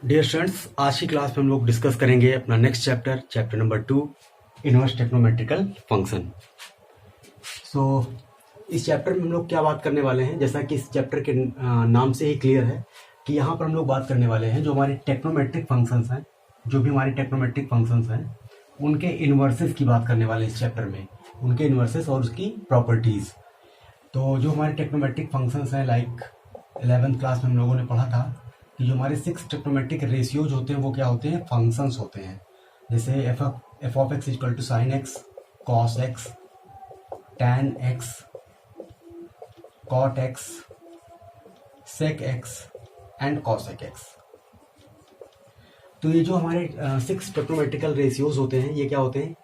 Dear students, आज की class में हम लोग डिस्कस करेंगे अपना next chapter number 2, inverse trigonometrical function. So इस चैप्टर में हम लोग क्या बात करने वाले हैं, जैसा कि इस चैप्टर के नाम से ही क्लियर है कि यहाँ पर हम लोग बात करने वाले हैं जो हमारे टेक्नोमेट्रिक फंक्शंस हैं, जो भी हमारे टेक्नोमेट्रिक फंक्शंस हैं उनके इन्वर्सेस की बात करने वाले हैं इस चैप्टर में, उनके इन्वर्सेस और उसकी प्रॉपर्टीज़। तो जो हमारे टेक्नोमेट्रिक फंक्शंस हैं, लाइक 11th क्लास में हम लोगों ने पढ़ा था कि जो हमारे 6 टेक्नोमेट्रिक रेशियोज होते हैं वो क्या होते हैं, फंक्शंस होते हैं। जैसे F of X equal to sine X, cos X, tan X, cot X, sec X and cosec X. तो ये जो हमारे 6 टेक्नोमेट्रिकल रेशियोज होते हैं ये क्या होते हैं,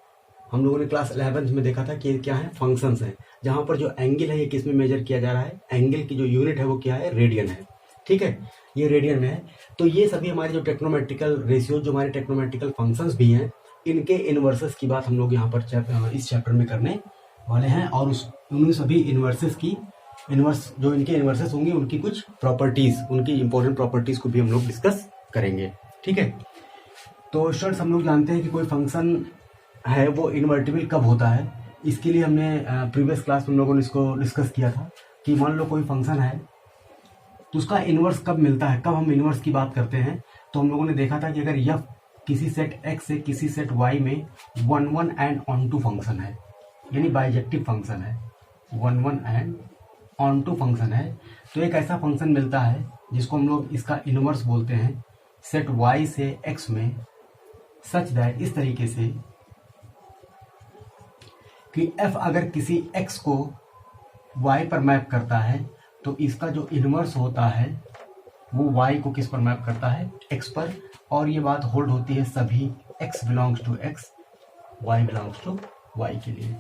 हम लोगों ने क्लास 11th में देखा था कि क्या है, फंक्शंस हैं। जहां पर जो एंगल है ये किस में मेजर किया जा रहा है, एंगल की जो यूनिट है वो क्या है, रेडियन है। ठीक है, ये रेडियन में है। तो ये सभी हमारे जो टेक्नोमेट्रिकल रेशियोज, जो हमारे टेक्नोमेट्रिकल फंक्शंस भी हैं, इनके इन्वर्सेस की बात हम लोग यहाँ पर इस चैप्टर में करने वाले हैं। और उन सभी इन्वर्सेस की जो इनके इन्वर्सेस होंगे उनकी कुछ प्रॉपर्टीज, उनकी इंपॉर्टेंट प्रॉपर्टीज को भी हम लोग डिस्कस करेंगे। ठीक है, तो स्टूडेंट्स हम लोग जानते हैं कि कोई फंक्शन है वो इन्वर्टिबल कब होता है। इसके लिए हमने प्रीवियस क्लास में हम लोगों ने इसको डिस्कस किया था कि मान लो कोई फंक्शन है तो उसका इन्वर्स कब मिलता है, कब हम इन्वर्स की बात करते हैं। तो हम लोगों ने देखा था कि अगर यह किसी सेट x से किसी सेट y में 1 एंड ऑन टू फंक्शन है, यानी बाइजेक्टिव फंक्शन है, 1 एंड ऑन टू फंक्शन है, तो एक ऐसा फंक्शन मिलता है जिसको हम लोग इसका इन्वर्स बोलते हैं सेट y से x में, सच दैट इस तरीके से कि f अगर किसी x को y पर मैप करता है तो इसका जो इन्वर्स होता है वो y को किस पर मैप करता है, x पर। और ये बात होल्ड होती है सभी x belongs to x, y belongs to y के लिए।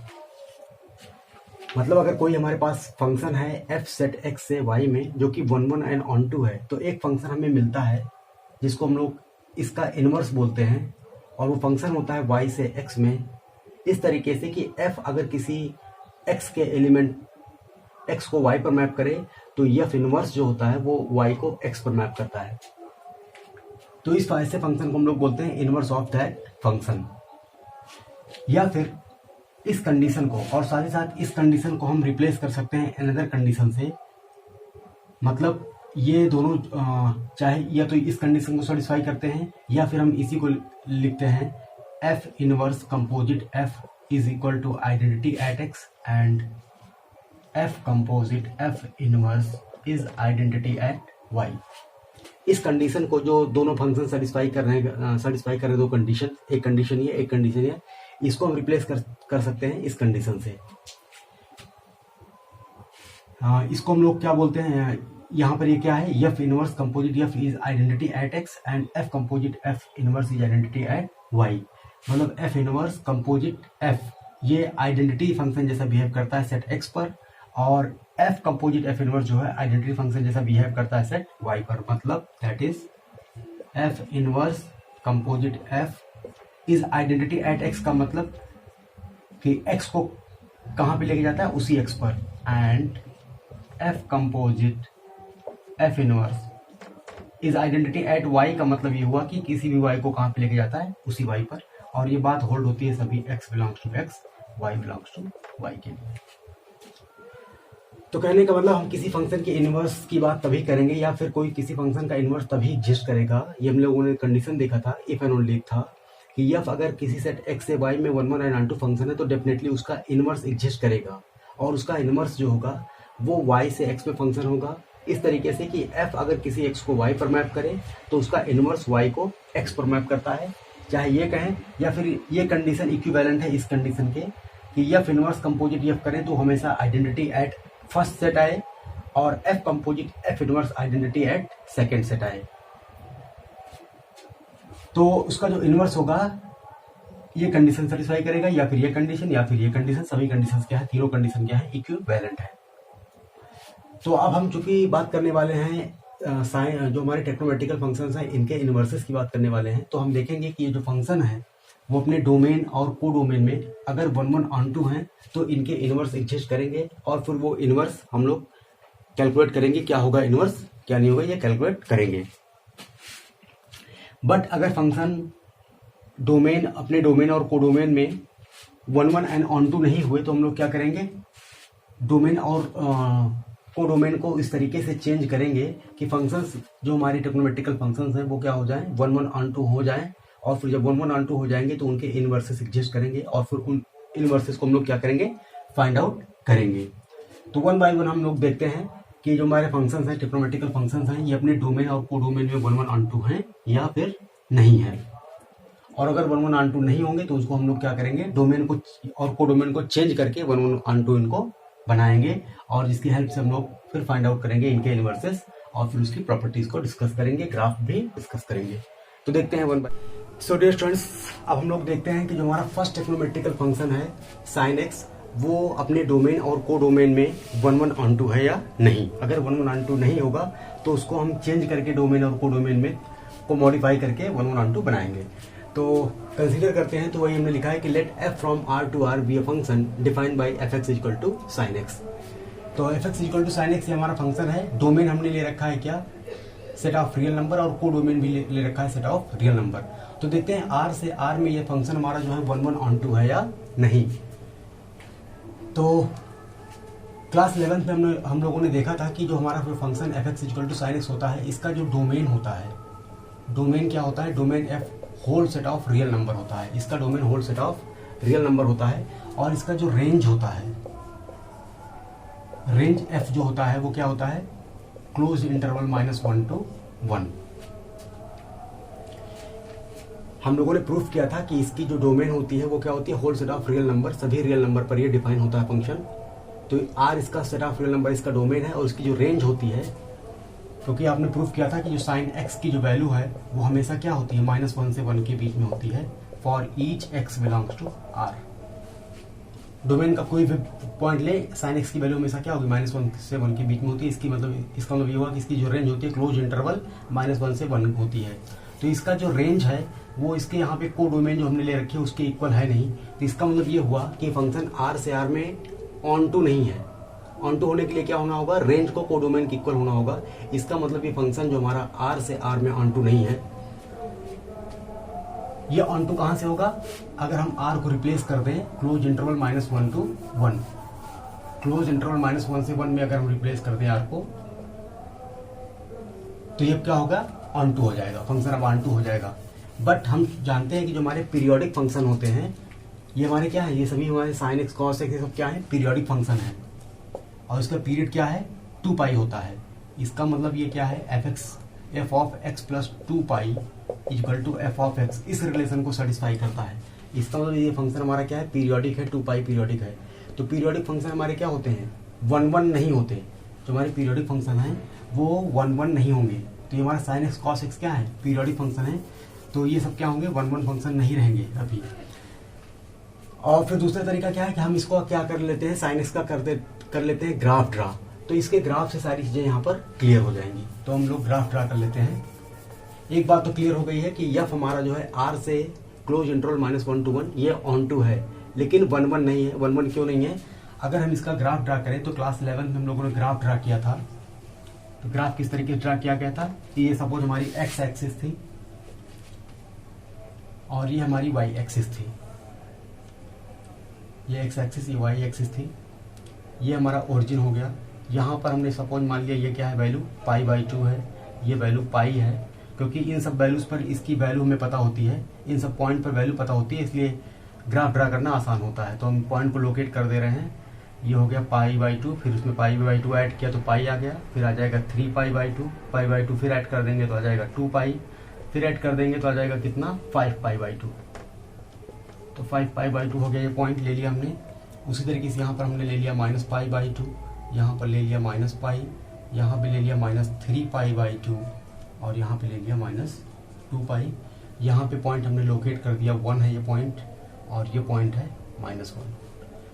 मतलब अगर कोई हमारे पास फंक्शन है f सेट x से y में जो कि 1 एंड ऑन टू है, तो एक फंक्शन हमें मिलता है जिसको हम लोग इसका इन्वर्स बोलते हैं, और वो फंक्शन होता है y से x में इस तरीके से कि f अगर किसी x के एलिमेंट x को y पर मैप करे तो f इनवर्स जो होता है वो y को x पर मैप करता है। तो इस ऐसे फंक्शन को हम लोग बोलते हैं इनवर्स ऑफ दैट फंक्शन। या फिर इस कंडीशन को, और साथ ही साथ इस कंडीशन को हम रिप्लेस कर सकते हैं अनदर कंडीशन से। मतलब ये दोनों चाहे या तो इस कंडीशन को सेटिस्फाई करते हैं या फिर हम इसी को लिखते हैं f inverse composite f is equal to identity at x and f composite f inverse is identity at y। इस कंडीशन को जो दोनों फंक्शन सेटिस्फाई कर रहे हैं, दो कंडीशन, एक कंडीशन ये, एक कंडीशन ये, इसको हम रिप्लेस कर सकते हैं इस कंडीशन से। इसको हम लोग क्या बोलते हैं, यहाँ पर ये क्या है, f inverse composite f is identity at x and f composite f inverse is identity at y। मतलब f इनवर्स कंपोजिट f ये आइडेंटिटी फंक्शन जैसा बिहेव करता है सेट x पर, और f कंपोजिट f इनवर्स जो है आइडेंटिटी फंक्शन जैसा बिहेव करता है सेट y पर। मतलब that is f inverse composite f is identity at x का मतलब कि x को कहाँ पे लेके जाता है, उसी x पर, and f composite f inverse is identity at y का मतलब ये हुआ कि किसी भी y को कहाँ पे लेके जाता है, उसी y पर। और ये बात होल्ड होती है सभी x belongs to x, y belongs to y के लिए। तो कहने का मतलब हम किसी फंक्शन के इनवर्स की बात तभी करेंगे, या फिर कोई किसी फंक्शन का इनवर्स तभी एग्जिस्ट करेगा, ये हम लोगों ने कंडीशन देखा था, इफ एंड ओनली था, कि f अगर किसी सेट x से y में 1 एंड ऑन टू फंक्शन है तो डेफिनेटली उसका इनवर्स एग्जिस्ट करेगा, और उसका इनवर्स जो होगा वो y से x में फंक्शन होगा। इस तरीके से कि f अगर किसी x को y पर मैप करे तो उसका इनवर्स y को x पर मैप करता है, चाहे ये कहें, या फिर ये कंडीशन इक्विवेलेंट है इस कंडीशन के कि f इनवर्स कंपोजिट f करें तो हमेशा आइडेंटिटी एट फर्स्ट सेट आए, और f composite f inverse identity at second set आए। तो उसका जो इनवर्स होगा ये कंडीशन सेटिस्फाई करेगा, या फिर ये कंडीशन, या फिर ये कंडीशन। सभी कंडीशंस क्या है, तीनों कंडीशन क्या है, इक्विवेलेंट है। तो अब हम चूंकि बात करने वाले हैं जो हमारे टेक्नोमेट्रिकल फंक्शंस हैं इनके इन्वर्सेस की बात करने वाले हैं, तो हम देखेंगे कि ये जो फंक्शन है वो अपने डोमेन और को डोमेन में अगर 1 ऑन टू हैं तो इनके इन्वर्स एग्जिस्ट करेंगे, और फिर वो इन्वर्स हम लोग कैलकुलेट करेंगे, क्या होगा इन्वर्स क्या नहीं होगा ये कैलकुलेट करेंगे। बट अगर फंक्शन डोमेन अपने डोमेन और कोडोमेन में 1 1 एंड ऑन टू नहीं हुए तो हम लोग क्या करेंगे, डोमेन और कोडोमेन को इस तरीके से चेंज करेंगे कि फंक्शंस जो हमारे ट्रिग्नोमेट्रिकल फंक्शंस हैं वो क्या हो जाएं, 1 1 ऑन टू हो जाएं, और फिर जब 1 1 ऑन टू हो जाएंगे तो उनके इनवर्सेस एग्जिस्ट करेंगे और फिर उन इनवर्सेस को हम लोग क्या करेंगे, फाइंड आउट करेंगे। तो 1 बाय 1 हम लोग देखते हैं कि जो हमारे फंक्शंस हैं, ट्रिग्नोमेट्रिकल फंक्शंस हैं, ये अपने डोमेन और कोडोमेन में 1 1 ऑन टू हैं या फिर नहीं है। और अगर 1 1 ऑन टू नहीं होंगे तो उसको हम लोग क्या करेंगे, डोमेन को और कोडोमेन को चेंज करके 1 1 ऑन टू इनको बनाएंगे, और जिसकी हेल्प से हम लोग फिर फाइंड आउट करेंगे इनके इनवर्सेस और फिर उसकी प्रॉपर्टीज को डिस्कस करेंगे, ग्राफ भी डिस्कस करेंगे। तो देखते हैं 1 बाय। सो डियर स्टूडेंट्स, अब हम लोग देखते हैं कि जो हमारा फर्स्ट ट्रिग्नोमेट्रिकल फंक्शन है sin x, वो अपने डोमेन और कोडोमेन में 1 1 ऑन टू है या नहीं। अगर 1 1 ऑन टू नहीं होगा तो उसको हम चेंज करके डोमेन और कोडोमेन में को मॉडिफाई करके 1 1 ऑन टू बनाएंगे। तो कंसीडर करते हैं, तो वही हमने लिखा है कि let f from r to r be a function defined by fx equal to sin x। तो fx equal to sin x ये हमारा फंक्शन है। डोमेन हमने ले रखा है क्या, सेट ऑफ रियल नंबर, और कोडोमेन भी ले रखा है सेट ऑफ रियल नंबर। तो देखते हैं r से r में ये फंक्शन हमारा जो है 1 1 ऑन टू है या नहीं। तो क्लास 11 में हम लोगों ने देखा था कि जो हमारा function fx equal to sin x होता है, इसका जो डोमेन होता है, डोमेन क्या होता है, domain f whole set of real number होता है। इसका domain whole set of real number होता है, और इसका जो रेंज होता है, रेंज f जो होता है वो क्या होता है, क्लोज इंटरवल -1 to 1। हम लोगों ने प्रूफ किया था कि इसकी जो डोमेन होती है वो क्या होती है, whole set of real number, सभी रियल नंबर पर ये डिफाइन होता है फंक्शन। तो r इसका सेट ऑफ रियल नंबर, इसका डोमेन है, और इसकी जो रेंज होती है, क्योंकि आपने प्रूफ किया था कि जो साइन x की जो वैल्यू है वो हमेशा क्या होती है, -1 से 1 के बीच में होती है, for each x belongs to r। Domain का कोई भी पॉइंट ले, साइन x की वैल्यू हमेशा क्या होगी, -1 से 1 के बीच में होती है। इसका मतलब ये हुआ कि इसकी जो रेंज होती है क्लोज इंटरवल -1 से 1 होती है। तो इसका जो रेंज है वो इसके यहाँ पे को डोमेन जो हमने ले रखी है उसके इक्वल है नहीं। तो इसका मतलब ये हुआ कि फंक्शन r से r में ऑन टू नहीं है। ऑन टू होने के लिए क्या होना होगा, रेंज को कोडोमेन के इक्वल होना होगा। इसका मतलब ये फंक्शन जो हमारा r से r में ऑन टू नहीं है, ये ऑन टू कहां से होगा, अगर हम r को रिप्लेस कर दें close interval -1 to 1, close interval -1 से 1 में अगर हम रिप्लेस कर दें r को, तो ये क्या होगा, ऑन टू हो जाएगा, फंक्शन अब ऑन टू हो जाएगा। बट हम जानते हैं कि जो हमारे पीरियोडिक फंक्शन होते हैं ये हमारे क्या है, ये सभी हमारे साइन एक्स कॉस एक्स ये सब क्या है, पीरियोडिक फंक्शन है, और इसका पीरियड क्या है, 2 पाई होता है। इसका मतलब ये क्या है, f of x plus 2 pi equal to f of x, इस रिलेशन को सेटिस्फाई करता है। इसका मतलब ये फंक्शन हमारा क्या है, पीरियोडिक है, 2 पाई पीरियोडिक है। तो पीरियोडिक फंक्शन हमारे क्या होते हैं, 1 1 नहीं होते। जो हमारे पीरियोडिक फंक्शन है वो 1 1 नहीं होंगे। तो ये हमारा साइन एक्स कॉस एक्स क्या है, पीरियोडिक फंक्शन है, तो ये सब क्या होंगे, 1 1 फंक्शन नहीं रहेंगे अभी। और फिर दूसरा तरीका क्या है कि हम इसको क्या कर लेते हैं, साइन एक्स का कर लेते हैं ग्राफ ड्रा। तो इसके ग्राफ से सारी चीजें यहाँ पर क्लियर हो जाएंगी। तो हम लोग ग्राफ ड्रा कर लेते हैं। एक बात तो क्लियर हो गई है कि f हमारा जो है r से क्लोज इंटरवल -1 to 1 ये ऑन टू है, लेकिन 1 1 नहीं है। 1 1 क्यों नहीं है, अगर हम इसका ग्राफ ड्रा करें तो क्लास 11 में हम लोगों ने ग्राफ ड्रा किया था। तो ग्राफ किस तरीके से ड्रा किया गया था, ये सपोज हमारी x एक्सिस थी और ये हमारी y एक्सिस थी, ये x एक्सिस ये y एक्सिस थी, ये हमारा ओरिजिन हो गया। यहाँ पर हमने सपोज मान लिया ये क्या है, वैल्यू π/2 है, ये वैल्यू पाई है, क्योंकि इन सब वैल्यूज पर इसकी वैल्यू हमें पता होती है, इन सब पॉइंट पर वैल्यू पता होती है, इसलिए ग्राफ ड्रा करना आसान होता है। तो हम पॉइंट को लोकेट कर दे रहे हैं। ये हो गया π/2, फिर उसमें π/2 ऐड किया तो पाई आ गया, फिर आ जाएगा 3π/2, π/2 फिर ऐड कर देंगे तो आ जाएगा 2 पाई, फिर ऐड कर देंगे तो आ जाएगा कितना, 5π/2। तो 5π/2 हो गया, ये पॉइंट ले लिया हमने। उसी तरीके से यहाँ पर हमने ले लिया -π/2, यहाँ पर ले लिया -π, यहाँ पे ले लिया -3π/2 और यहाँ पे ले लिया -2π। यहाँ पे पॉइंट हमने लोकेट कर दिया, 1 है ये पॉइंट और ये पॉइंट है -1।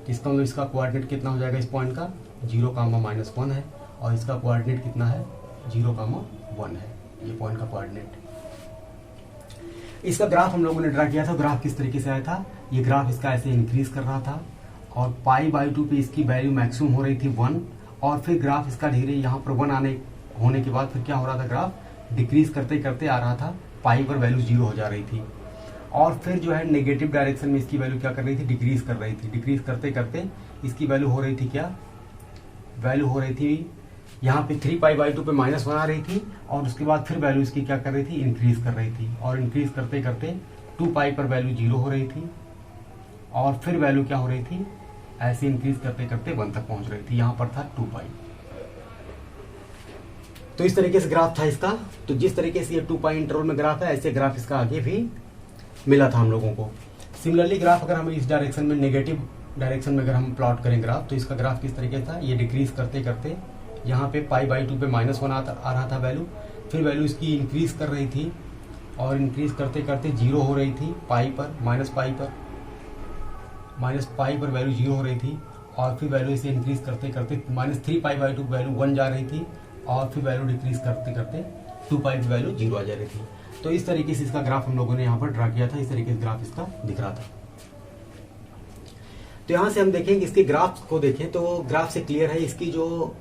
इसका मतलब इसका कोऑर्डिनेट कितना हो जाएगा, इस पॉइंट का 0, -1 है, और इसका कोऑर्डिनेट कितना है, 0, 1 है, ये पॉइंट का कोऑर्डिनेट। इसका ग्राफ हम लोगों ने ड्रा किया था। ग्राफ किस तरीके से आया था, ये ग्राफ इसका ऐसे इंक्रीज कर रहा था और π/2 पे इसकी वैल्यू मैक्सिमम हो रही थी 1, और फिर ग्राफ इसका धीरे यहाँ पर 1 होने के बाद फिर क्या हो रहा था, ग्राफ डिक्रीज करते करते आ रहा था पाई पर वैल्यू 0 हो जा रही थी, और फिर जो है नेगेटिव डायरेक्शन में इसकी वैल्यू क्या कर रही थी, डिक्रीज कर रही थी। डिक्रीज करते करते इसकी वैल्यू हो रही थी क्या, वैल्यू हो रही थी यहाँ पे 3π/2 पे -1 आ रही थी, और उसके बाद फिर वैल्यू इसकी क्या कर रही थी, इंक्रीज कर रही थी, और इंक्रीज करते करते 2π पर वैल्यू 0 हो रही थी, और फिर वैल्यू क्या हो रही थी, ऐसे इंक्रीज करते करते 1 तक पहुंच रही थी। यहाँ पर था 2π। तो इस तरीके से ग्राफ था इसका। तो जिस तरीके से ये 2π इंटरवल में ग्राफ है, ऐसे ग्राफ इसका आगे भी मिला था हम लोगों को। सिमिलरली ग्राफ अगर हम इस डायरेक्शन में, नेगेटिव डायरेक्शन में अगर हम प्लॉट करें ग्राफ, तो इसका ग्राफ किस तरीके था, ये डिक्रीज करते करते यहाँ पे π/2 पे -1 आ रहा था वैल्यू, फिर वैल्यू इसकी इंक्रीज कर रही थी, और इंक्रीज करते करते 0 हो रही थी पाई पर, -π पर वैल्यू 0 हो रही थी, और फिर वैल्यू इसे इंक्रीज करते करते -3π/2 वैल्यू 1 जा रही थी, और फिर वैल्यू डिक्रीज करते करते 2π की वैल्यू 0 आ जा रही थी। तो इस तरीके से इसका ग्राफ हम लोगों ने यहाँ पर ड्रा किया था। इस तरीके से ग्राफ इसका दिख रहा था। तो यहाँ से हम देखें कि इसके ग्राफ को देखें तो ग्राफ से क्लियर है इसकी जो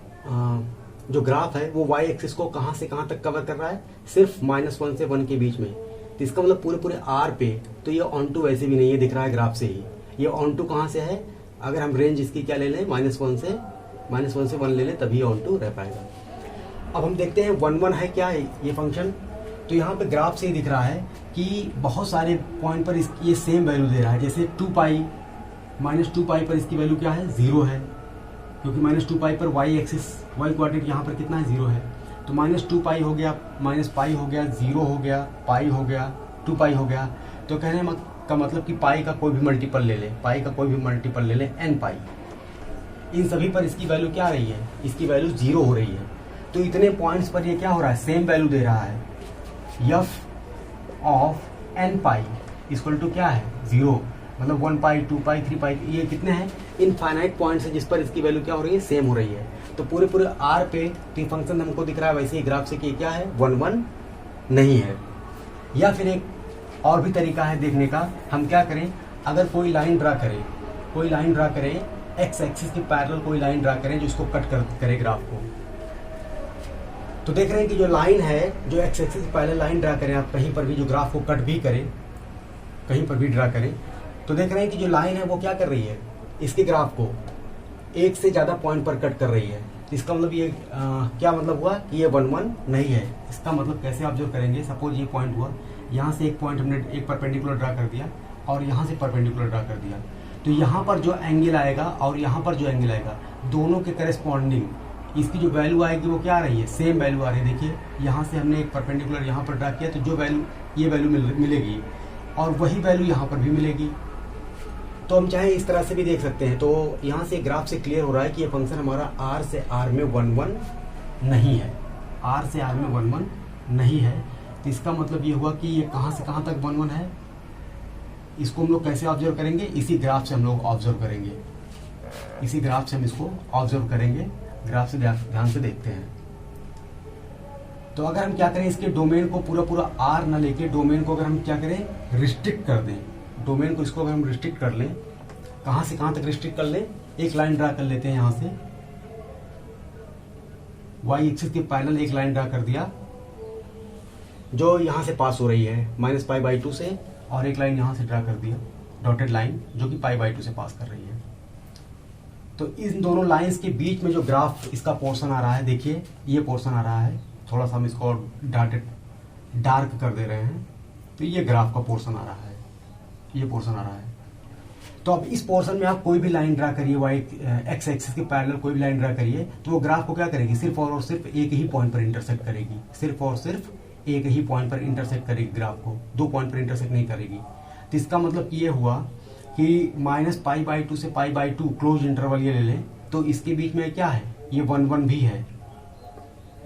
ग्राफ है वो y एक्सिस को कहाँ से कहाँ तक कवर कर रहा है, सिर्फ -1 से 1 के बीच में। तो इसका मतलब पूरे r पे, तो ये ऑन टू वैसे भी नहीं है, दिख रहा है ग्राफ से ही। ये ऑन टू कहाँ से है, अगर हम रेंज इसकी क्या ले लें, -1 से 1 ले लें, तभी ऑन टू रह पाएगा। अब हम देखते हैं 1 है क्या है ये फंक्शन। तो यहाँ पे ग्राफ से ही दिख रहा है कि बहुत सारे पॉइंट पर ये सेम वैल्यू दे रहा है। जैसे 2π -2π पर इसकी वैल्यू क्या है, 0 है, क्योंकि -2π पर y एक्सिस, y कोऑर्डिनेट यहाँ पर कितना है, 0 है। तो -2π हो गया, -π हो गया, 0 हो गया, पाई हो गया, 2π हो गया। तो कहने का मतलब कि पाई का कोई भी मल्टीपल ले लें, पाई का कोई भी मल्टीपल ले लें, nπ, इन सभी पर इसकी वैल्यू क्या आ रही है, इसकी वैल्यू 0 हो रही है। तो इतने पॉइंट्स पर ये क्या हो रहा है, सेम वैल्यू दे रहा है। f of nπ equal to क्या है, 0, मतलब 1π 2π 3π, ये कितने हैं, इनफाइनाइट पॉइंट्स है जिस पर इसकी वैल्यू क्या हो रही है, सेम हो रही है। तो पूरे r पे तो ये फंक्शन हमको दिख रहा है वैसे ही ग्राफ से कि क्या है, 1 नहीं है। या फिर एक और भी तरीका है देखने का, हम क्या करें, अगर कोई लाइन ड्रा करें, एक्स एक्सिस के पैरेलल कोई लाइन ड्रा करें जो इसको कट करे ग्राफ को। तो देख रहे हैं कि जो लाइन है, जो एक्स एक्सिस के पैरेलल लाइन ड्रा करें आप, कहीं पर भी जो ग्राफ को कट भी करें, कहीं पर भी ड्रा करें, तो देख रहे हैं कि जो लाइन है वो क्या कर रही है, इसके ग्राफ को एक से ज्यादा पॉइंट पर कट कर रही है। इसका मतलब ये क्या मतलब हुआ कि ये 1 नहीं है। इसका मतलब कैसे ऑब्जर्व करेंगे, सपोज ये पॉइंट हुआ, यहाँ से एक पॉइंट हमने एक परपेंडिकुलर ड्रा कर दिया, और यहाँ से परपेंडिकुलर ड्रा कर दिया। तो यहाँ पर जो एंगल आएगा और यहाँ पर जो एंगल आएगा, दोनों के करेस्पॉन्डिंग इसकी जो वैल्यू आएगी वो क्या आ रही है, सेम वैल्यू आ रही है। देखिए यहाँ से हमने एक परपेंडिकुलर यहाँ पर ड्रा किया, तो जो वैल्यू, ये वैल्यू मिलेगी, और वही वैल्यू यहाँ पर भी मिलेगी। तो हम चाहे इस तरह से भी देख सकते हैं। तो यहाँ से ग्राफ से क्लियर हो रहा है कि ये फंक्शन हमारा r से r में 1 नहीं है, r से r में 1 नहीं है। तो इसका मतलब ये हुआ कि ये कहाँ से कहाँ तक 1 है। इसको हम लोग कैसे ऑब्जर्व करेंगे, इसी ग्राफ से हम लोग ऑब्जर्व करेंगे, इसी ग्राफ से हम इसको ऑब्जर्व करेंगे। ग्राफ से ध्यान से देखते हैं। तो अगर हम क्या करें, इसके डोमेन को पूरा r ना लेके, डोमेन को अगर हम क्या करें, रिस्ट्रिक्ट कर दें, डोमेन को इसको अगर हम रिस्ट्रिक्ट कर लें, कहां से कहां तक रिस्ट्रिक्ट कर लें, एक लाइन ड्रा कर लेते हैं। यहां से y एक्सिस के पैरेलल एक लाइन ड्रा कर दिया जो यहां से पास हो रही है -π/2 से, और एक लाइन यहां से ड्रा कर दिया, डॉटेड लाइन, जो कि π/2 से पास कर रही है। तो इन दोनों लाइंस के बीच में जो ग्राफ इसका पोर्शन आ रहा है, देखिए ये पोर्शन आ रहा है, थोड़ा सा हम इसको डार्क कर दे रहे हैं। तो ये ग्राफ का पोर्शन आ रहा है, ये पोर्शन आ रहा है। तो अब इस पोर्शन में आप कोई भी लाइन ड्रा करिए, एक्स एक्सिस के पैरेलल कोई भी लाइन ड्रा करिए, तो वो ग्राफ को क्या करेगी, सिर्फ और सिर्फ एक ही पॉइंट पर इंटरसेक्ट करेगी, सिर्फ और सिर्फ एक ही पॉइंट पर इंटरसेक्ट करेगी ग्राफ को, 2 पॉइंट पर इंटरसेक्ट नहीं करेगी। तो इसका मतलब ये हुआ कि -π/2 से π/2 क्लोज इंटरवल ये ले लें, तो इसके बीच में क्या है, ये 1 भी है,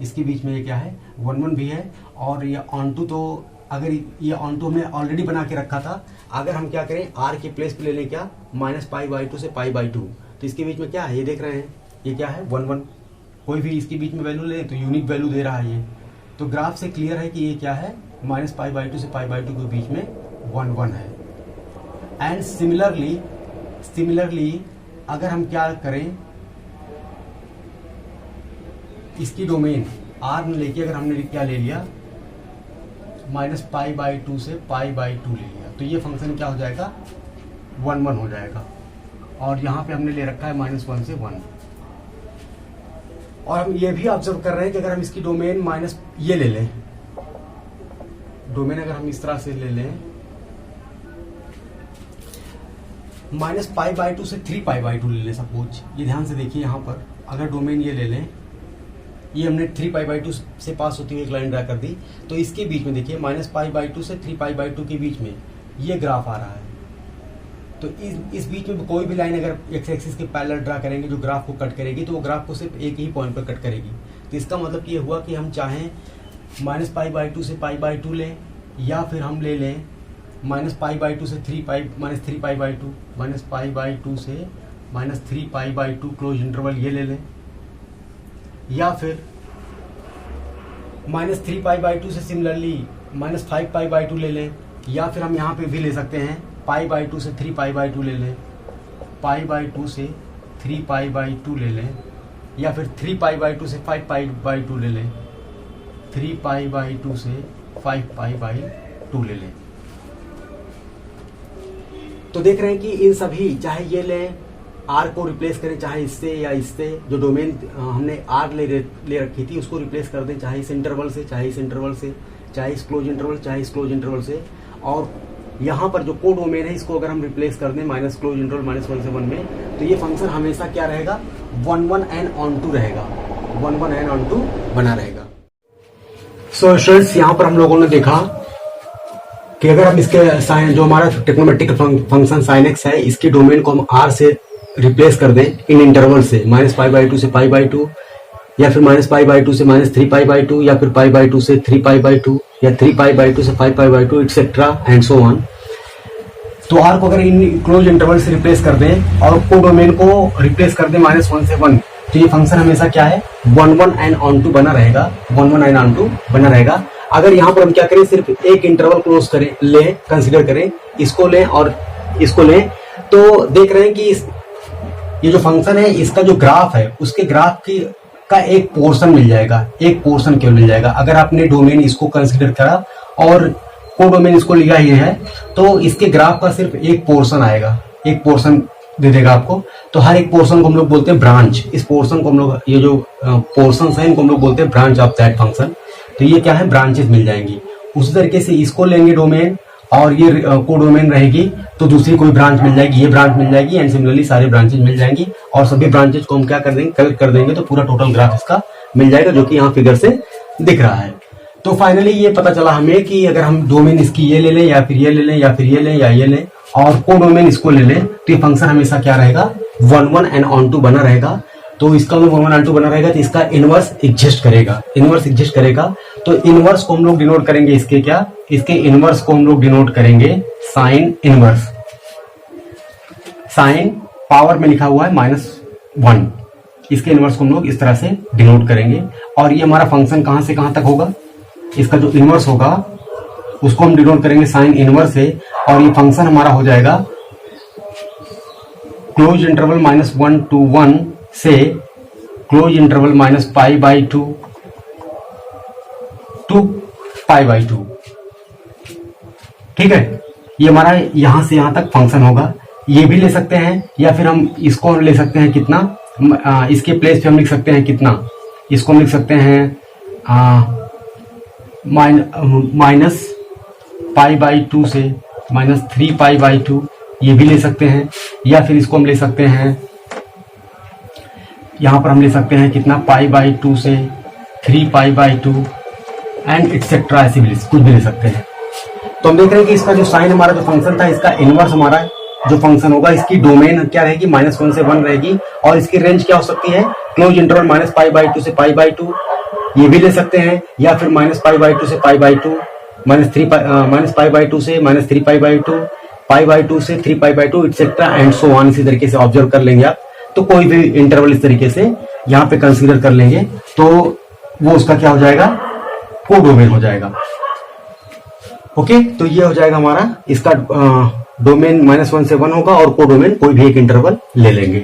इसके बीच में ये क्या है, 1 भी है। और ये ऑन टू, तो अगर ये ऑन टू हमने ऑलरेडी बना के रखा था, अगर हम क्या करें, r के प्लेस पे ले लें क्या, -π/2 से π/2, तो इसके बीच में क्या है, ये देख रहे हैं, ये क्या है, 1 कोई भी इसके बीच में वैल्यू ले तो यूनिक वैल्यू दे रहा है ये। तो ग्राफ से क्लियर है कि ये क्या है, -π/2 से π/2 के बीच में 1 है। एंड सिमिलरली अगर हम क्या करें, इसकी डोमेन r लेके अगर हमने क्या ले लिया, माइनस पाई बाई टू से पाई बाई टू ले लिया, तो ये फंक्शन क्या हो जाएगा, 1 1 हो जाएगा। और यहाँ पे हमने ले रखा है -1 से 1। और हम ये भी ऑब्जर्व कर रहे हैं कि अगर हम इसकी डोमेन माइनस ये ले लें, डोमेन अगर हम इस तरह से ले लें माइनस पाई बाई टू से 3 पाई बाई टू ले लें सपोज, ये ध्यान से देखिए यहाँ पर अगर डोमेन ये ले लें, ये हमने 3 पाई बाई टू से पास होती हुई एक लाइन ड्रा कर दी, तो इसके बीच में देखिए माइनस पाई बाई टू से 3 पाई बाई टू के बीच में ये ग्राफ आ रहा है। तो इस बीच में कोई भी लाइन अगर एक्स एक्सिस के पैरेलल ड्रा करेंगे जो ग्राफ को कट करेगी, तो वो ग्राफ को सिर्फ एक ही पॉइंट पर कट करेगी। तो इसका मतलब ये हुआ कि हम चाहें माइनस पाई बाई टू से पाई बाई टू लें, या फिर हम ले लें माइनस पाई बाई टू से minus 3 pi by two, minus pi by two से minus 3 pi by two close interval ये ले लें, या फिर माइनस 3 पाई बाई टू से similarly minus 5 pi by two ले लें, या फिर हम यहाँ पे भी ले सकते हैं पाई बाई टू से 3 पाई बाई टू ले लें, पाई बाई टू से 3 पाई बाई टू ले लें, या फिर 3 पाई बाई टू से 5 पाई बाई टू ले लें, 3 पाई बाई टू से 5 पाई बाई टू ले लें। तो देख रहे हैं कि इन सभी, चाहे ये लें आर को रिप्लेस करें चाहे इससे या इससे, जो डोमेन हमने आर ले रखी थी उसको रिप्लेस कर दें चाहे इस इंटरवल से चाहे इस इंटरवल से, चाहे इस क्लोज इंटरवल चाहे इस क्लोज इंटरवल से। और यहाँ पर जो को डोमेन है इसको अगर हम रिप्लेस कर दें माइनस क्लोज इंटरवल -1 से 1 में, तो ये फंक्शन हमेशा क्या रहेगा, 1 1 एंड ऑन टू रहेगा, 1 1 एंड ऑन टू बना रहेगा। सो स्टूडेंट्स, यहाँ पर हम लोगों ने देखा कि अगर हम इसके साइन, जो हमारा ट्रिग्नोमेट्रिक फंक्शन साइन एक्स है, इसकी डोमेन को हम आर से रिप्लेस कर दें इन इंटरवल से माइनस पाई बाई टू से पाई बाई टू, या फिर माइनस पाई बाई टू से माइनस 3 पाई बाई टू, या फिर पाई बाई टू से 3 पाई बाई टू, या 3 पाई बाई टू से 5 pi by to, etcetera and so on. तो आर को अगर इन क्लोज इंटरवल से रिप्लेस कर दें और को डोमेन को रिप्लेस कर दें -1 से 1, तो ये फंक्शन हमेशा क्या है, 1 1 एंड ऑन टू बना रहेगा, 1 1 एंड ऑन टू बना रहेगा। अगर यहाँ पर हम क्या करें, सिर्फ एक इंटरवल क्लोज करें, लें, कंसिडर करें, इसको लें और इसको लें, तो देख रहे हैं कि ये जो फंक्शन है इसका जो ग्राफ है उसके ग्राफ की का एक पोर्शन मिल जाएगा, एक पोर्शन केवल मिल जाएगा। अगर आपने डोमेन इसको कंसिडर करा और को डोमेन इसको लिया ही है, तो इसके ग्राफ का सिर्फ एक पोर्शन आएगा, एक पोर्शन दे देगा आपको। तो हर एक पोर्शन को हम लोग बोलते हैं ब्रांच। इस पोर्शन को हम लोग, ये जो पोर्शन है इनको हम लोग बोलते हैं ब्रांच ऑफ दैट फंक्शन। तो ये क्या है, ब्रांचेस मिल जाएंगी। उसी तरीके से इसको लेंगे डोमेन और ये को डोमेन रहेगी, तो दूसरी कोई ब्रांच मिल जाएगी, ये ब्रांच मिल जाएगी, एंड सिमिलरली सारे ब्रांचेज मिल जाएंगी। और सभी ब्रांचेज को हम क्या कर देंगे, कलेक्ट कर देंगे, तो पूरा टोटल ग्राफ इसका मिल जाएगा, जो कि यहाँ फिगर से दिख रहा है। तो फाइनली ये पता चला हमें कि अगर हम डोमेन इसकी ये ले लें, या फिर ये ले लें, या फिर ये लें, या ये लें, और को डोमेन इसको ले लें, तो ये फंक्शन हमेशा क्या रहेगा, 1 1 एंड ऑन टू बना रहेगा। तो इसका 1 1 ऑन टू बना रहेगा, तो इसका इनवर्स एग्जिस्ट करेगा, इनवर्स एग्जिस्ट करेगा। तो इनवर्स को हम लोग डिनोट करेंगे, इसके क्या, इसके इनवर्स को हम लोग डिनोट करेंगे साइन इनवर्स। साइन पावर में लिखा हुआ है -1, इसके इनवर्स को हम लोग इस तरह से डिनोट करेंगे। और ये हमारा फंक्शन कहां से कहां तक होगा, इसका जो इनवर्स होगा उसको हम डिनोट करेंगे साइन इनवर्स से, और ये फंक्शन हमारा हो जाएगा क्लोज इंटरवल -1 to 1 से क्लोज इंटरवल -π/2 to π/2। ठीक है, ये हमारा यहां से यहां तक फंक्शन होगा। ये भी ले सकते हैं, या फिर हम इसको ले सकते हैं कितना, इसके प्लेस पे हम लिख सकते हैं कितना, इसको हम लिख सकते हैं -π/2 से -3π/2, ये भी ले सकते हैं। या फिर इसको हम ले सकते हैं, यहां पर हम ले सकते हैं कितना, π/2 से 3π/2 एंड एक्सेट्रा, ऐसे भी कुछ भी ले सकते हैं। तो हम देख रहे हैं कि इसका जो साइन हमारा जो फंक्शन था, इसका इनवर्स हमारा जो फंक्शन होगा, इसकी डोमेन क्या रहेगी, -1 से 1 रहेगी, और इसकी रेंज क्या हो सकती है, क्लोज इंटरवल -π/2 से π/2, ये भी ले सकते हैं, या फिर -π/2 से π/2, -π/2 से -3π/2, π/2 से 3π/2, एक्सेट्रा एंड सो ऑन। इसी तरीके से ऑब्जर्व कर लेंगे आप, तो कोई भी इंटरवल इस तरीके से यहाँ पे कंसीडर कर लेंगे, तो वो उसका क्या हो जाएगा, को डोमेन हो जाएगा। ओके, तो ये हो जाएगा हमारा, इसका डोमेन -1 से 1 होगा, और को डोमेन कोई भी एक इंटरवल ले लेंगे।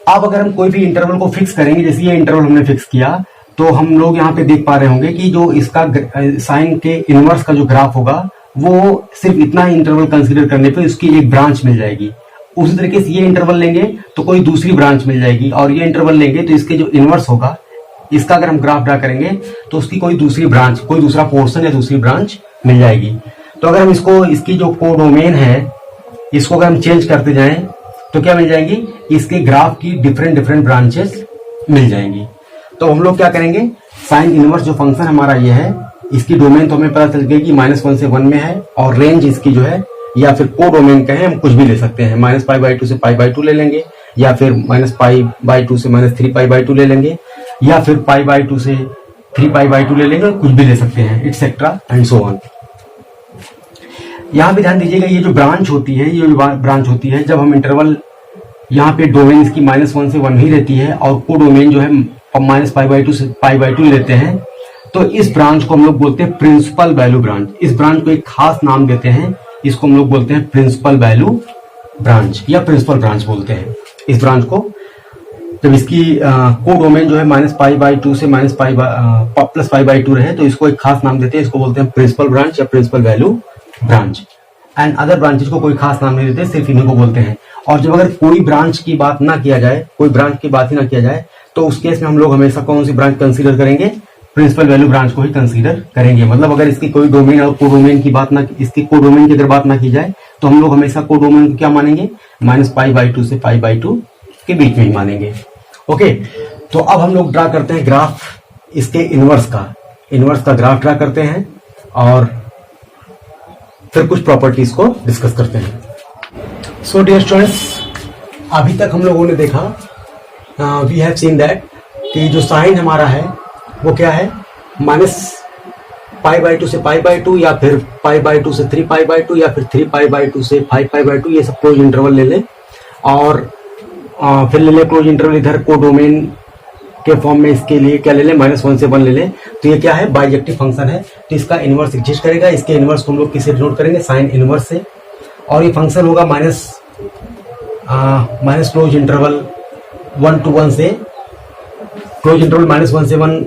अब अगर हम कोई भी इंटरवल को फिक्स करेंगे, जैसे ये इंटरवल हमने फिक्स किया, तो हम लोग यहाँ पे देख पा रहे होंगे कि जो इसका साइन के इनवर्स का जो ग्राफ होगा वो सिर्फ इतना ही इंटरवल कंसीडर करने पे उसकी एक ब्रांच मिल जाएगी। उसी तरीके से ये इंटरवल लेंगे तो कोई दूसरी ब्रांच मिल जाएगी, और ये इंटरवल लेंगे तो इसके जो इनवर्स होगा इसका अगर हम ग्राफ ड्रा करेंगे तो उसकी कोई दूसरी ब्रांच, कोई दूसरा पोर्शन या दूसरी ब्रांच मिल जाएगी। तो अगर हम इसको, इसकी जो कोडोमेन है इसको अगर हम चेंज करते जाएं तो क्या मिल जाएंगी, इसके ग्राफ की डिफरेंट डिफरेंट ब्रांचेस मिल जाएंगी। तो हम लोग क्या करेंगे, साइन इनवर्स जो फंक्शन हमारा ये है इसकी डोमेन तो हमें पता चल गई कि -1 से 1 में है, और रेंज इसकी जो है या फिर को डोमेन कहें हम कुछ भी ले सकते हैं, -π/2 से π/2 ले लेंगे, या फिर -π/2 से -3π/2 ले लेंगे, या फिर π/2 से 3π/2 ले लेंगे, कुछ भी ले सकते हैं, इट्सेट्रा एंड सो ऑन। यहाँ पे ध्यान दीजिएगा ये जो ब्रांच होती है, ये जो ब्रांच होती है जब हम इंटरवल यहाँ पे डोमेन इसकी -1 से 1 ही रहती है और को डोमेन जो है -π/2 से π/2 लेते हैं, तो इस ब्रांच को हम लोग बोलते हैं प्रिंसिपल वैल्यू ब्रांच। इस ब्रांच को एक खास नाम देते हैं, इसको हम लोग बोलते हैं प्रिंसिपल वैल्यू ब्रांच या प्रिंसिपल ब्रांच बोलते हैं इस ब्रांच को। जब इसकी को डोमेन जो है -π/2 से +π/2 रहे तो इसको एक खास नाम देते हैं, इसको बोलते हैं प्रिंसिपल ब्रांच या principal value branch. And other branches को कोई खास नाम नहीं देते, सिर्फ इन्हीं को बोलते हैं। और जब अगर कोई ब्रांच की बात ना किया जाए, कोई ब्रांच की बात ही ना किया जाए, तो उस केस में हम लोग हमेशा कौन सी ब्रांच कंसीडर करेंगे, प्रिंसिपल वैल्यू ब्रांच को ही कंसीडर करेंगे। मतलब अगर इसकी कोई डोमेन और कोडोमेन की बात ना, इसकी कोडोमेन की अगर बात ना की जाए तो हम लोग हमेशा कोडोमेन को क्या मानेंगे, -π/2 से π/2 के बीच में ही मानेंगे। ओके, तो अब हम लोग ड्रा करते हैं ग्राफ इसके इनवर्स का ग्राफ ड्रा करते हैं और फिर कुछ प्रॉपर्टीज को डिस्कस करते हैं। सो डियर स्टूडेंट्स, अभी तक हम लोगों ने देखा, वी हैव सीन दैट कि जो साइन हमारा है वो क्या है, -π/2 से π/2 या फिर π/2 से 3π/2 या फिर 3π/2 से 5π/2, ये सब क्लोज इंटरवल ले लें, और फिर ले लें क्लोज इंटरवल इधर को डोमेन के फॉर्म में, इसके लिए क्या ले लें, -1 से 1 ले लें। तो ये क्या है, बाइजेक्टिव फंक्शन है, तो इसका इनवर्स एग्जिस्ट करेगा। इसके इनवर्स को हम लोग किससे डिनोट करेंगे, साइन इनवर्स से, और ये फंक्शन होगा माइनस क्लोज इंटरवल 1 to 1 से क्लोज इंटरवल -1 से 1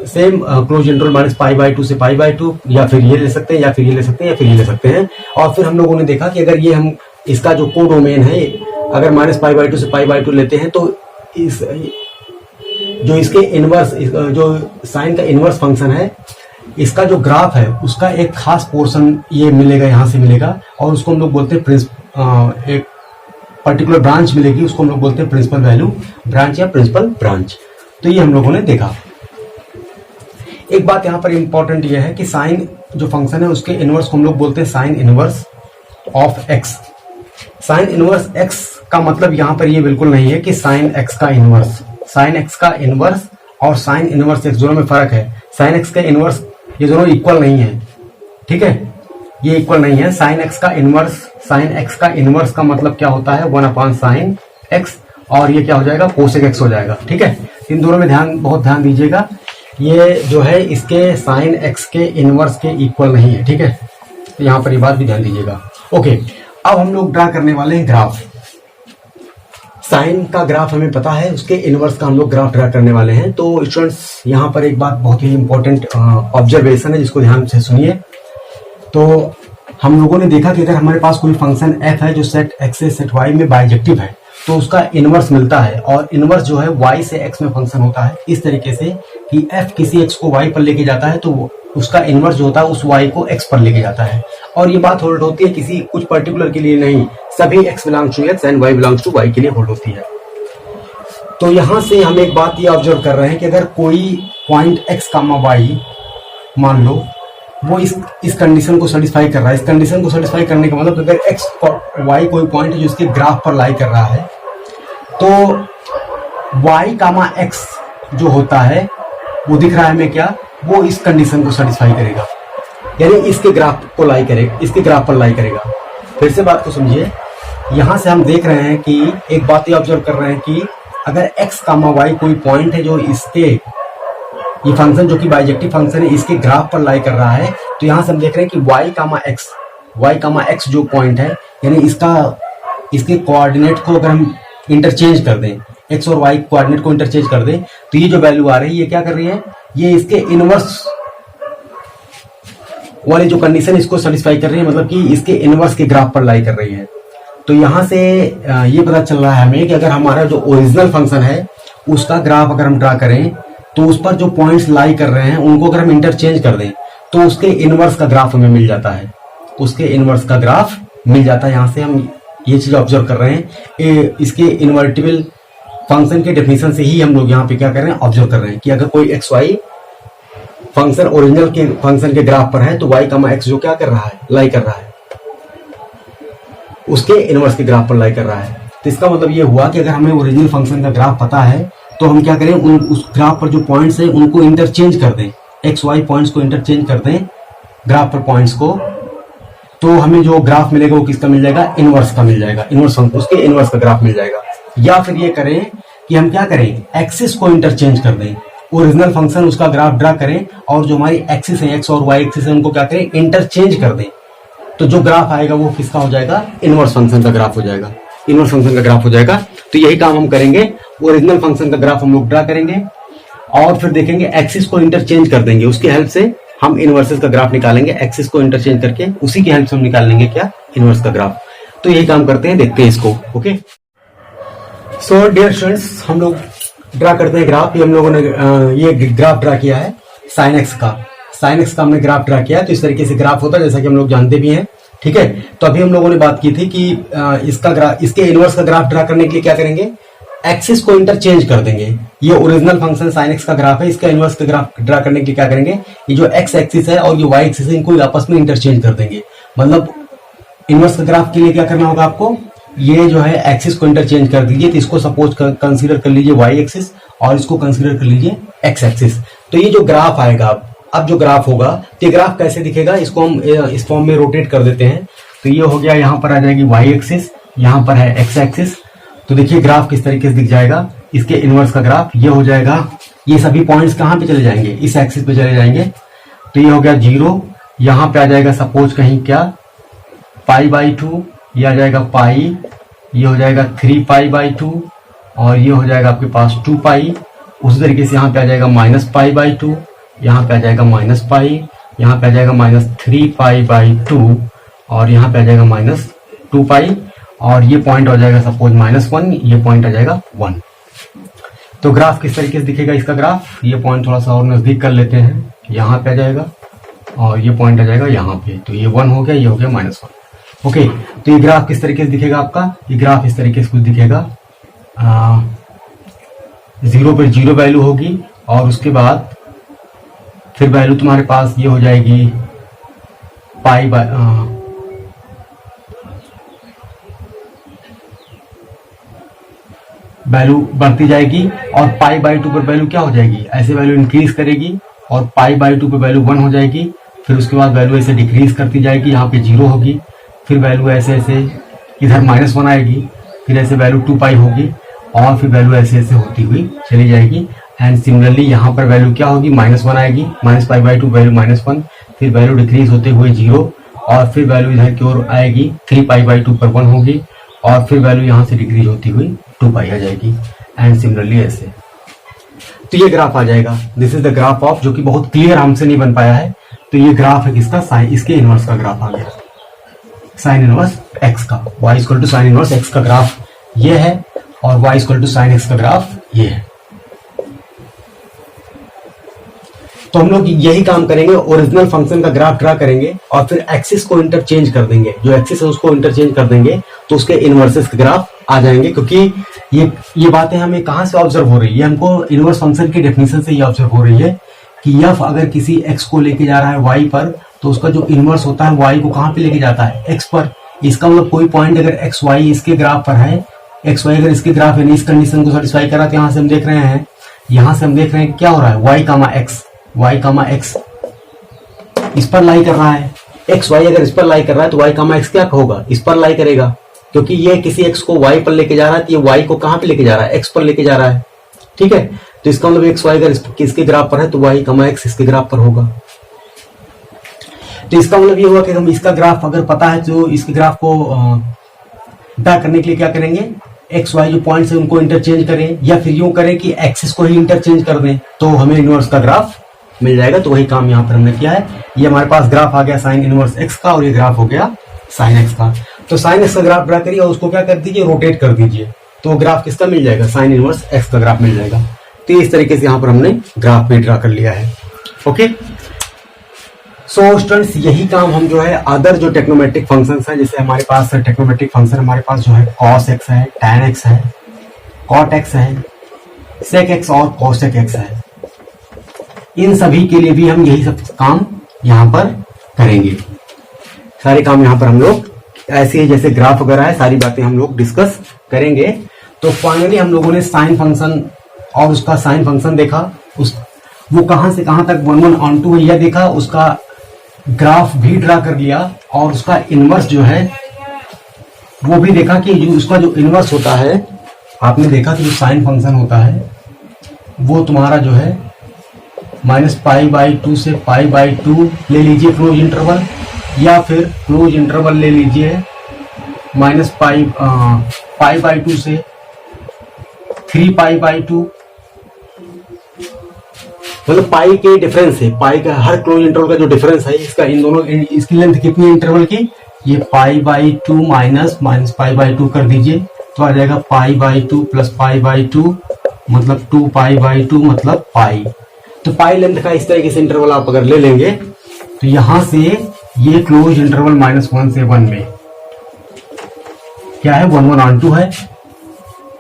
से क्लोज इंटरवल -π/2 से π/2, या फिर ये ले सकते हैं या फिर ये ले सकते हैं या फिर ये ले सकते हैं। और फिर हम लोगों ने देखा कि अगर ये हम इसका जो को डोमेन है अगर -π/2 से π/2 लेते हैं तो इस जो इसके इनवर्स, जो साइन का इनवर्स फंक्शन है, इसका जो ग्राफ है उसका एक खास पोर्शन ये मिलेगा, यहां से मिलेगा, और उसको हम लोग बोलते हैं एक पर्टिकुलर ब्रांच मिलेगी, उसको हम लोग बोलते हैं प्रिंसिपल वैल्यू ब्रांच या प्रिंसिपल ब्रांच। तो ये हम लोगों ने देखा। एक बात यहाँ पर इंपॉर्टेंट ये है कि साइन जो फंक्शन है उसके इनवर्स को हम लोग बोलते हैं sine inverse of x. Sign inverse X का मतलब यहाँ पर ये बिल्कुल नहीं है कि साइन एक्स का इनवर्स, साइन एक्स का इनवर्स और साइन इनवर्स एक्स दोनों में फर्क है। साइन एक्स का इनवर्स, ये दोनों इक्वल नहीं है, ठीक है, ये इक्वल नहीं है। साइन एक्स का इनवर्स, साइन एक्स का इनवर्स का मतलब क्या होता है, 1/sin x, और ये क्या हो जाएगा, कोसेक x हो जाएगा, ठीक है। इन दोनों में बहुत ध्यान दीजिएगा, ये जो है इसके साइन एक्स के इनवर्स के इक्वल नहीं है, ठीक है, तो यहाँ पर ये बात भी ध्यान दीजिएगा। ओके, अब हम लोग ड्रा करने वाले हैं ग्राफ। साइन का ग्राफ हमें पता है, उसके इनवर्स का हम लोग ग्राफ ड्रा करने वाले हैं। तो स्टूडेंट्स, यहाँ पर एक बात बहुत ही इंपॉर्टेंट ऑब्जर्वेशन है जिसको ध्यान से सुनिए। तो हम लोगों ने देखा कि अगर हमारे पास कोई फंक्शन f है जो सेट x से सेट y में बाइजेक्टिव है तो उसका इनवर्स मिलता है, और इनवर्स जो है y से x में फंक्शन होता है इस तरीके से कि f किसी x को y पर लेके जाता है तो उसका इनवर्स जो होता है उस y को x पर लेके जाता है। और ये बात होल्ड होती है किसी कुछ पर्टिकुलर के लिए नहीं, सभी x belongs to x and y belongs to y के लिए होल्ड होती है। तो यहां से हम एक बात ये ऑब्जर्व कर रहे हैं कि अगर कोई पॉइंट x, y मान लो वो इस कंडीशन को सेटिस्फाई कर रहा है, इस कंडीशन को सेटिस्फाई करने का मतलब अगर x y कोई पॉइंट है जो इसके ग्राफ पर लाई कर रहा है तो y, x जो होता है वो दिख रहा है हमें क्या, वो इस कंडीशन को सेटिस्फाई करेगा, यानी इसके ग्राफ को लाई करेगा, इसके ग्राफ पर लाई करेगा। फिर से बात को समझिए, यहां से हम देख रहे हैं कि एक बात ये ऑब्जर्व कर रहे हैं कि अगर x, y कोई पॉइंट है जो इसके, ये फंक्शन जो कि बाइजेक्टिव फंक्शन है, इसके ग्राफ पर लाई कर रहा है, तो यहां से हम देख रहे हैं कि y, x जो पॉइंट है, यानी इसके कोऑर्डिनेट को अगर हम इंटरचेंज कर दें, एक्स और वाई कोऑर्डिनेट को इंटरचेंज कर दे तो ये जो वैल्यू आ रही है ये क्या कर रही है, ये इसके इनवर्स वाली जो कंडीशन इसको सेटिस्फाई कर रही है, मतलब कि इसके इनवर्स के ग्राफ पर लाई कर रही है। तो यहां से ये पता चल रहा है हमें कि अगर हमारा जो ओरिजिनल फंक्शन है उसका ग्राफ अगर हम ड्रा करें तो उस पर जो पॉइंट्स लाई कर रहे हैं उनको अगर हम इंटरचेंज कर दें तो उसके इनवर्स का ग्राफ हमें मिल जाता है, उसके इनवर्स का ग्राफ मिल जाता है। यहां से हम ये चीज ऑब्जर्व कर रहे हैं, इसके इन्वर्टिबल फंक्शन के डेफिनेशन से ही हम लोग यहाँ पे क्या कर रहे हैं, ऑब्जर्व कर रहे हैं कि अगर कोई एक्स वाई फंक्शन ओरिजिनल के फंक्शन के ग्राफ पर है तो वाई कामा एक्स जो क्या कर रहा है, लाई कर रहा है, उसके इनवर्स के ग्राफ पर लाई कर रहा है। तो इसका मतलब ये हुआ कि अगर हमें ओरिजिनल फंक्शन का ग्राफ पता है तो हम क्या करें, उस ग्राफ पर जो पॉइंट्स है उनको इंटरचेंज कर दें, एक्स वाई पॉइंट्स को इंटरचेंज कर दें ग्राफ पर पॉइंट्स को, तो हमें जो ग्राफ मिलेगा वो किसका मिल जाएगा, इनवर्स का मिल जाएगा, इनवर्स उसके इनवर्स का ग्राफ मिल जाएगा। या फिर ये करें कि हम क्या करें, एक्सिस को इंटरचेंज कर दें, ओरिजिनल फंक्शन उसका ग्राफ ड्रा करें और जो हमारी एक्सिस है एक्स और वाई एक्सिस है उनको क्या करें, इंटरचेंज कर दें। तो जो ग्राफ आएगा वो किसका हो जाएगा, इनवर्स फंक्शन का ग्राफ हो जाएगा, इनवर्स फंक्शन का ग्राफ हो जाएगा। तो यही काम हम करेंगे, ओरिजिनल फंक्शन का ग्राफ हम लोग ड्रा करेंगे और फिर देखेंगे एक्सिस को इंटरचेंज कर देंगे, उसकी हेल्प से हम इनवर्सेस का ग्राफ निकालेंगे, एक्सिस को इंटरचेंज करके उसी की हेल्प से हम निकाल लेंगे क्या, इनवर्स का ग्राफ। तो यही काम करते हैं, देखते हैं इसको। ओके, सो डियर स्टूडेंट्स, हम लोग ड्रा करते हैं ग्राफ। ये हम लोगों ने ये ग्राफ ड्रा किया है साइन एक्स का, साइन एक्स का हमने ग्राफ ड्रा किया है। तो इस तरीके से ग्राफ होता है जैसा कि हम लोग जानते भी हैं, ठीक है। तो अभी हम लोगों ने बात की थी कि इसके इनवर्स का ग्राफ ड्रा करने के लिए क्या करेंगे, एक्सिस को इंटरचेंज कर देंगे। ये ओरिजिनल फंक्शन साइन एक्स का ग्राफ है, इसका इनवर्स का ग्राफ ड्रा करने के लिए क्या करेंगे, ये जो एक्स एक्सिस है और ये वाई एक्सिस है इनको आपस में इंटरचेंज कर देंगे। मतलब इनवर्स का ग्राफ के लिए क्या करना होगा आपको, ये जो है एक्सिस को इंटरचेंज कर दीजिए। तो इसको सपोज कंसीडर कर लीजिए वाई एक्सिस और इसको कंसीडर कर लीजिए एक्स एक्सिस। तो ये जो ग्राफ आएगा, अब जो ग्राफ होगा तो ये ग्राफ कैसे दिखेगा, इसको हम इस फॉर्म में रोटेट कर देते हैं। तो ये हो गया, यहाँ पर आ जाएगी वाई एक्सिस, यहाँ पर है एक्स एक्सिस। तो देखिए ग्राफ किस तरीके से दिख जाएगा, इसके इनवर्स का ग्राफ ये हो जाएगा। ये सभी पॉइंट्स कहाँ पे चले जाएंगे, इस एक्सिस पे चले जाएंगे। तो ये हो गया 0, यहाँ पे आ जाएगा सपोज कहीं क्या π/2, ये आ जाएगा पाई, ये हो जाएगा 3π/2 और ये हो जाएगा आपके पास 2π। उसी तरीके से यहाँ पे आ जाएगा -π/2, यहाँ पे आ जाएगा -π, यहाँ पे आ जाएगा -3π/2 और यहाँ पे आ जाएगा -2π और ये पॉइंट हो जाएगा सपोज -1, ये पॉइंट आ जाएगा 1। तो ग्राफ किस तरीके से दिखेगा इसका ग्राफ, ये पॉइंट थोड़ा सा और नजदीक कर लेते हैं, यहाँ पे आ जाएगा और ये पॉइंट आ जाएगा यहाँ पे। तो ये 1 हो गया, ये हो गया -1। ओके, तो ये ग्राफ किस तरीके से दिखेगा आपका, ये ग्राफ इस तरीके से कुछ दिखेगा। 0 पर 0 वैल्यू होगी और उसके बाद फिर वैल्यू तुम्हारे पास ये हो जाएगी वैल्यू बढ़ती जाएगी और π/2 पर वैल्यू क्या हो जाएगी, ऐसे वैल्यू इंक्रीज करेगी और π/2 पर वैल्यू 1 हो जाएगी। फिर उसके बाद वैल्यू ऐसे डिक्रीज करती जाएगी, यहाँ पे 0 होगी, फिर वैल्यू ऐसे ऐसे इधर -1 आएगी, फिर ऐसे वैल्यू 2π होगी और फिर वैल्यू ऐसे ऐसे होती हुई चली जाएगी। एंड सिमिलरली यहाँ पर वैल्यू क्या होगी, -1 आएगी, -π/2 वैल्यू -1, फिर वैल्यू डिक्रीज होते हुए 0 और फिर वैल्यू इधर की ओर आएगी, 3π/2 पर 1 होगी और फिर वैल्यू यहाँ से डिक्रीज होती हुई 2π आ जाएगी। एंड सिमिलरली ऐसे। तो ये ग्राफ आ जाएगा, this is the graph of, जो कि बहुत क्लियर हमसे नहीं बन पाया है। तो ये ग्राफ है किसका, साइन, इसके इनवर्स का ग्राफ आ गया, साइन इनवर्स एक्स का। y equal to sine inverse X का ग्राफ ये है और y equal to sine X का ग्राफ ये है। तो हम लोग यही काम करेंगे, ओरिजिनल फंक्शन का ग्राफ ड्रा करेंगे और फिर एक्सिस को इंटरचेंज कर देंगे, जो एक्सिस है उसको इंटरचेंज कर देंगे तो उसके इनवर्सेस के ग्राफ आ जाएंगे। क्योंकि ये बातें हमें कहां से ऑब्जर्व हो रही है, हमको इनवर्स फंक्शन की डेफिनेशन से ये ऑब्जर्व हो रही है कि एफ अगर किसी एक्स को लेके जा रहा है वाई पर तो उसका जो इनवर्स होता है वाई को कहां पे लेके जाता है, एक्स पर। इसका मतलब कोई पॉइंट अगर एक्स वाई इसके ग्राफ पर है, एक्स वाई अगर इसके ग्राफ यानी इस कंडीशन को सेटिस्फाई करा, तो यहाँ से हम देख रहे हैं, यहाँ से हम देख रहे हैं क्या हो रहा है, वाई कामा एक्स इस पर लाई कर रहा है। एक्स वाई अगर इस पर लाई कर रहा है तो वाई कामा एक्स क्या होगा, इस पर लाई करेगा, क्योंकि ये किसी एक्स को वाई पर लेके जा रहा है तो ये वाई को कहां पे लेके जा रहा है, एक्स पर लेके जा रहा है। ठीक है, तो इसका मतलब एक्स वाई अगर किसके ग्राफ पर है तो वाई कामा एक्स इसके ग्राफ पर होगा। तो इसका मतलब ये हुआ कि हम इसका ग्राफ अगर पता है तो इसके ग्राफ को ड्रा करने के लिए क्या करेंगे, एक्स वाई जो पॉइंट्स है उनको इंटरचेंज करें, या फिर यूं करें कि एक्सिस को ही इंटरचेंज कर दें, तो हमें इनवर्स का ग्राफ मिल जाएगा। तो वही काम यहाँ पर हमने किया है। ये हमारे पास ग्राफ आ गया साइन इनवर्स एक्स का, और ये ग्राफ हो गया साइन एक्स का। तो साइन एक्स का ग्राफ ड्रा करिए और उसको क्या कर दीजिए, रोटेट कर दीजिए, तो ग्राफ किसका मिल जाएगा, साइन इनवर्स एक्स का ग्राफ मिल जाएगा। तो इस तरीके से यहाँ पर हमने ग्राफ भी ड्रा कर लिया है। ओके, सो स्टूडेंट्स यही काम हम जो है अदर जो टेक्नोमेट्रिक फंक्शंस हैं, जैसे हमारे पास टेक्नोमेट्रिक फंक्शन हमारे पास जो है कॉस एक्स है, टैन एक्स है, कॉट एक्स है, सेक एक्स और कोसेक एक्स है, इन सभी के लिए भी हम यही सब काम यहाँ पर करेंगे। सारे काम यहाँ पर हम लोग ऐसे ही जैसे ग्राफ वगैरह है सारी बातें हम लोग डिस्कस करेंगे। तो फाइनली हम लोगों ने साइन फंक्शन और उसका साइन फंक्शन देखा, वो कहां से कहां तक 1 1 on 2 है यह देखा, उसका ग्राफ भी ड्रा कर लिया, और उसका इनवर्स जो है वो भी देखा कि उसका जो इनवर्स होता है, आपने देखा कि जो साइन फंक्शन होता है वो तुम्हारा जो है -π/2 से π/2 ले लीजिए क्लोज इंटरवल, या फिर क्लोज इंटरवल ले लीजिए -π/2 से 3π/2, मतलब पाई के डिफरेंस है, पाई का हर क्लोज इंटरवल का जो डिफरेंस है इसका, इन दोनों इसकी लेंथ कितनी है इंटरवल की, ये π/2 माइनस π/2 कर दीजिए, तो आ जाएगा π/2 प्लस π/2 मतलब 2π/2 मतलब पाई। तो पाई लेंथ का इस तरीके से इंटरवल आप अगर ले लेंगे तो यहां से ये क्लोज इंटरवल -1 से 1 में क्या है 1 1 on 2 है,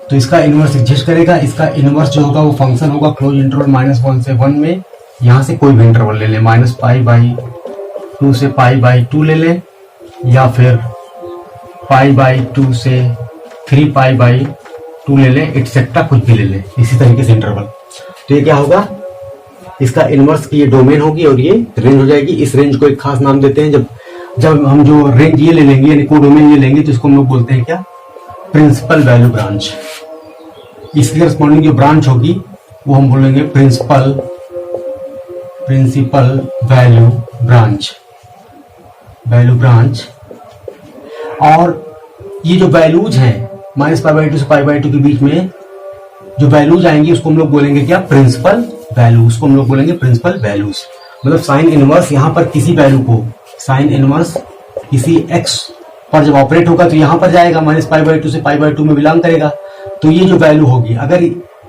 तो इसका इनवर्स एग्जिस्ट करेगा। इसका इनवर्स जो होगा वो फंक्शन होगा क्लोज इंटरवल -1 से 1 में, यहां से कोई भी इंटरवल ले लें, -π/2 से π/2 ले लें, या फिर π/2 से 3π/2 ले लें, एक्सेट्रा कुछ भी ले लें, इसी तरीके से इंटरवल। तो ये क्या होगा, इसका इनवर्स की ये डोमेन होगी और ये रेंज हो जाएगी। इस रेंज को एक खास नाम देते हैं, जब हम जो रेंज ये ले लेंगे यानी कोडोमेन ये लेंगे तो इसको हम लोग बोलते हैं क्या, प्रिंसिपल वैल्यू ब्रांच। इसके करस्पॉन्डिंग जो ब्रांच होगी वो हम बोलेंगे प्रिंसिपल वैल्यू ब्रांच। और ये जो वैल्यूज हैं -π/2 से π/2 के बीच में जो वैल्यूज आएंगी उसको हम लोग बोलेंगे क्या, प्रिंसिपल वैल्यू, उसको हम लोग बोलेंगे प्रिंसिपल वैल्यूज। मतलब साइन इनवर्स यहाँ पर किसी वैल्यू को, साइन इनवर्स किसी x पर जब ऑपरेट होगा तो यहाँ पर जाएगा, -π/2 से π/2 में बिलोंग करेगा। तो ये जो वैल्यू होगी, अगर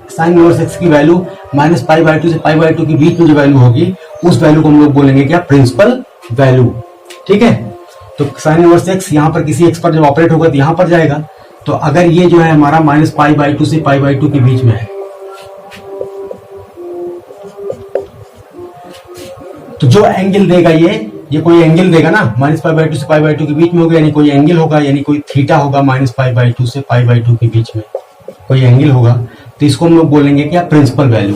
साइन इनवर्स x की वैल्यू -π/2 से π/2 के बीच में जो वैल्यू होगी उस वैल्यू को हम लोग बोलेंगे क्या, प्रिंसिपल वैल्यू। ठीक है, तो साइन इनवर्स x यहाँ पर किसी x पर जब ऑपरेट होगा तो यहाँ पर जाएगा। तो अगर ये जो है हमारा -π/2 से π/2 के बीच में है, तो जो एंगल देगा ये कोई एंगल देगा ना, -π/2 से π/2 के बीच में होगा, यानी कोई एंगल होगा, यानी कोई थीटा होगा, -π/2 से π/2 के बीच में कोई एंगल होगा, तो इसको हम लोग बोलेंगे क्या, प्रिंसिपल वैल्यू।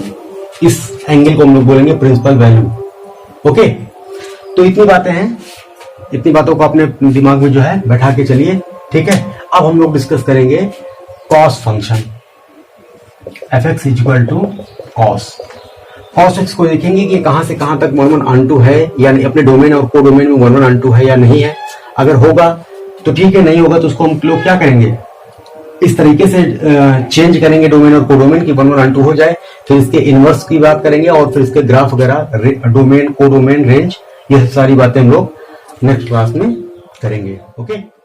इस एंगल को हम लोग बोलेंगे प्रिंसिपल वैल्यू। ओके, तो इतनी बातें हैं, इतनी बातों को अपने दिमाग में जो है बैठा के चलिए। ठीक है, अब हम लोग डिस्कस करेंगे cos function, fx = cos x को देखेंगे कि कहां से कहां तक 1 1 on 2 है, यानी अपने डोमेन और कोडोमेन में 1 1 on 2 है या नहीं है। अगर होगा तो ठीक है, नहीं होगा तो उसको हम लोग क्या करेंगे, इस तरीके से चेंज करेंगे डोमेन और कोडोमेन की 1 1 on 2 हो जाए। फिर इसके इनवर्स की बात करेंगे और फिर इसके ग्राफ वगैरह, डोमेन, कोडोमेन, रेंज, ये सारी बातें हम लोग नेक्स्ट क्लास में करेंगे। ओके।